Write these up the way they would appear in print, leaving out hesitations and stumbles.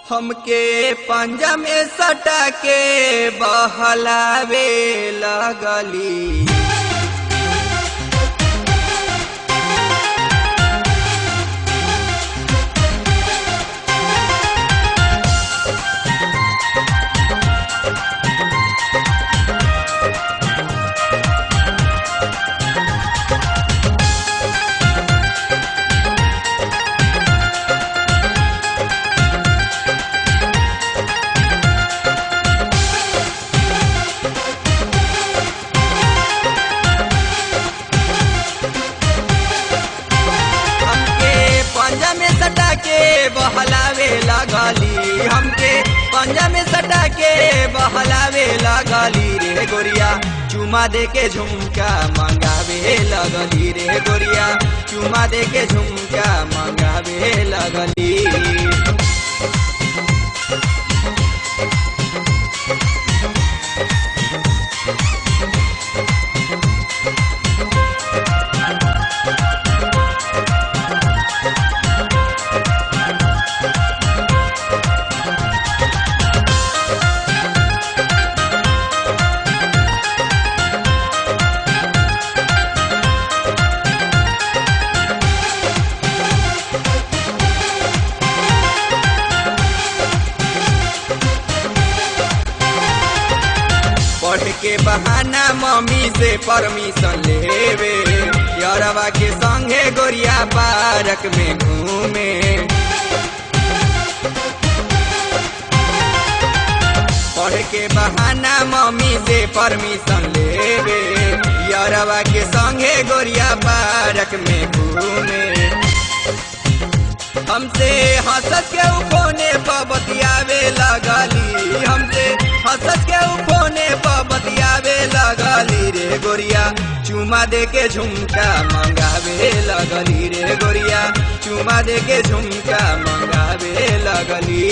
हमके पंजा में सटा के बहलावे लगली। बहलावे लगली हमके पंजा में सटा के बहलावे लगली रे गोरिया चुमा दे के झुमका मंगावे लगली रे गोरिया चुमा दे के झुमका मंगावे लगली। पढ़ के बहाना मम्मी से परमिशन लेवे यारवा के संगे गोरिया पार्क में घूमे। पढ़ के बहाना मम्मी से परमिशन लेवे यारवा के संगे गोरिया पार्क में घूमे। हमसे हंसत के उठोने पर बतियावे लगली हमसे हंसत के उठोने पर बतियावे लगली रे गोरिया चुमा दे के झुमका मंगावे लगली रे गोरिया चुमा दे के झुमका मंगावे लगली।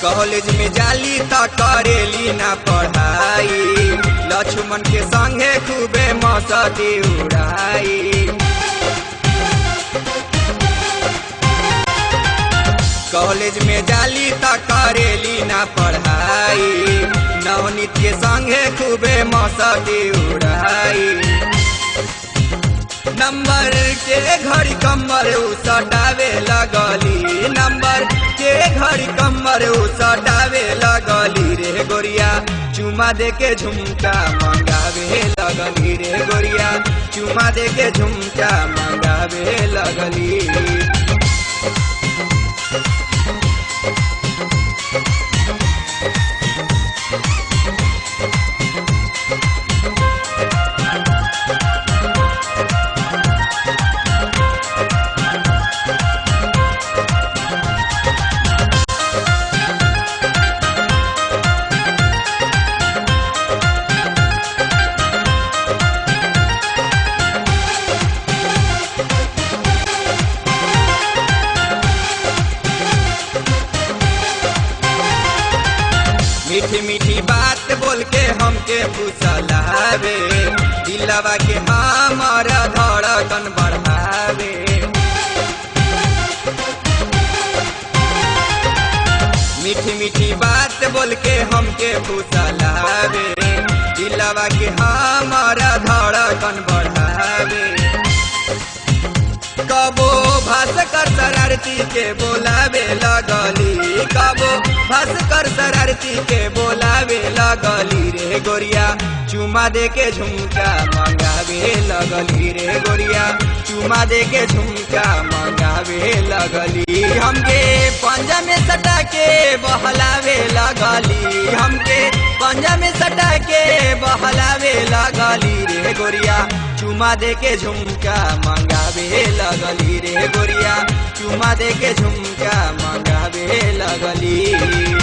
कॉलेज में जाली त करेली ना पढ़ाई लक्ष्मण के संगे खूबे मस्ती उड़ाई। कॉलेज में जाली त करेली ना पढ़ाई नवनीत के संगे खूबे मस्ती उड़ाई। नंबर के घड़ी कमर सटावे लगली नंबर के घड़ी कमर सटावे लगली रे गोरिया चुमा दे के झुमका मंगावे लगली रे गोरिया चुमा दे के झुमका मंगावे लगली। मीठी मीठी बात बोल के हमके फुसलावे दिलवा के हमारा धड़कन बढ़ावे। मीठी मीठी बात बोल के हमके फुसलावे दिलवा के हमारा धड़कन बढ़ावे। कबो भास्कर शरारती के बोलावे लगली कबो भास्कर शरारती के बोलावे लगली रे गोरिया चुमा दे के झुमका मंगावे लगली रे गोरिया चुमा दे के झुमका मंगावे लगली। हमके पंजा में सटा के बहलावे लगली हमके पंजा में सटा के बहलावे लगली रे गोरिया चुमा दे के झुमका मंगावे लगली रे गोरिया चुमा दे के झुमका मंगावे लगली।